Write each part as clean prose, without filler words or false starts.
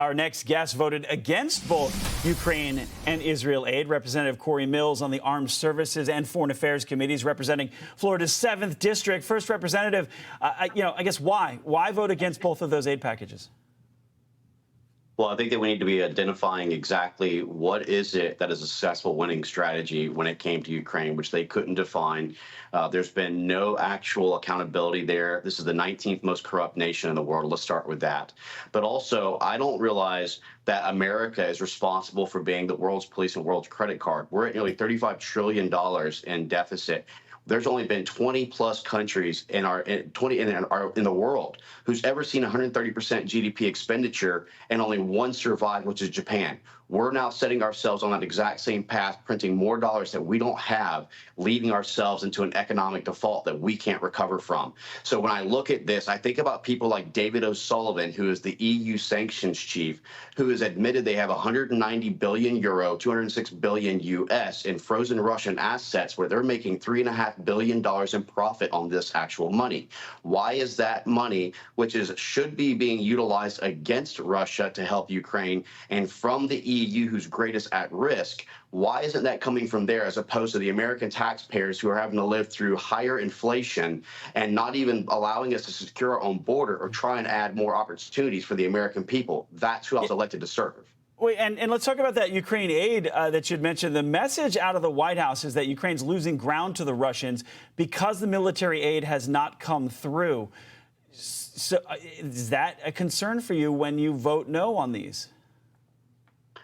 Our next guest voted against both Ukraine and Israel aid. Representative Cory Mills on the Armed Services and Foreign Affairs Committees, representing Florida's 7th District. First, Representative, I guess why? Why vote against both of those aid packages? Well, I think that we need to be identifying exactly what is it that is a successful winning strategy when it came to Ukraine, which they couldn't define. There's been no actual accountability there. This is the 19th most corrupt nation in the world. Let's start with that. But also, I don't realize that America is responsible for being the world's police and world's credit card. We're at nearly $35 trillion in deficit. There's only been 20 plus countries in the world who's ever seen 130% GDP expenditure, and only one survived, which is Japan. We're now setting ourselves on that exact same path, printing more dollars that we don't have, leading ourselves into an economic default that we can't recover from. So when I look at this, I think about people like David O'Sullivan, who is the EU sanctions chief, who has admitted they have 190 billion euro, 206 billion US in frozen Russian assets, where they're making $3.5 billion in profit on this actual money. Why is that money, which should be being utilized against Russia to help Ukraine, and from the EU, who's greatest at risk, why isn't that coming from there as opposed to the American taxpayers who are having to live through higher inflation and not even allowing us to secure our own border or try and add more opportunities for the American people? That's who I was elected to serve. Wait, and let's talk about that Ukraine aid that you'd mentioned. The message out of the White House is that Ukraine's losing ground to the Russians because the military aid has not come through. So is that a concern for you when you vote no on these?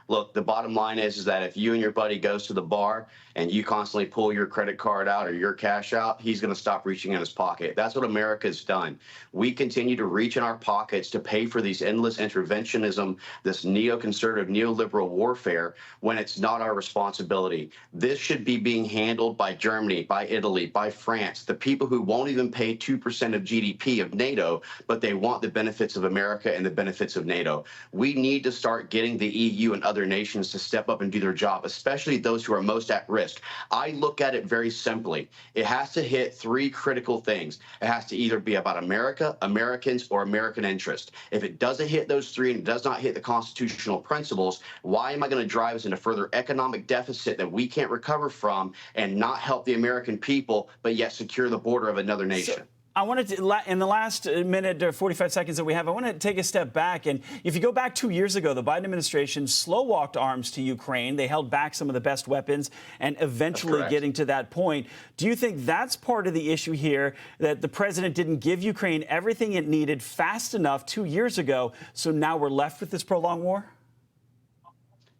Look, the bottom line is that if you and your buddy goes to the bar and you constantly pull your credit card out or your cash out, he's going to stop reaching in his pocket. That's what America's done. We continue to reach in our pockets to pay for these endless interventionism, this neoconservative, neoliberal warfare, when it's not our responsibility. This should be being handled by Germany, by Italy, by France, the people who won't even pay 2% of GDP of NATO, but they want the benefits of America and the benefits of NATO. We need to start getting the EU and other nations to step up and do their job, especially those who are most at risk. I look at it very simply. It has to hit three critical things. It has to either be about America, Americans, or American interest. If it doesn't hit those three and it does not hit the constitutional principles, why am I going to drive us into further economic deficit that we can't recover from and not help the American people, but yet secure the border of another nation? I wanted to, in the last minute or 45 seconds that we have, I want to take a step back. And if you go back 2 years ago, the Biden administration slow-walked arms to Ukraine. They held back some of the best weapons and eventually getting to that point. Do you think that's part of the issue here, that the president didn't give Ukraine everything it needed fast enough 2 years ago, so now we're left with this prolonged war?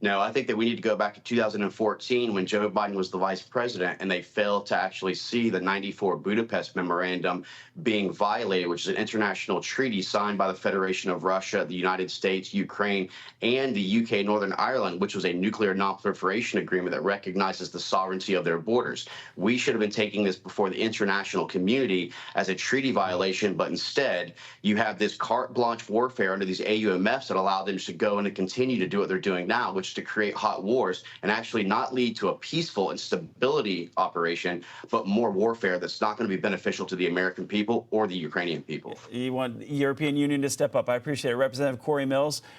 No, I think that we need to go back to 2014 when Joe Biden was the vice president and they failed to actually see the 94 Budapest Memorandum being violated, which is an international treaty signed by the Federation of Russia, the United States, Ukraine, and the UK, Northern Ireland, which was a nuclear non-proliferation agreement that recognizes the sovereignty of their borders. We should have been taking this before the international community as a treaty violation, but instead you have this carte blanche warfare under these AUMFs that allow them to go and to continue to do what they're doing now, which to create hot wars and actually not lead to a peaceful and stability operation, but more warfare that's not going to be beneficial to the American people or the Ukrainian people. You want the European Union to step up. I appreciate it. Representative Cory Mills.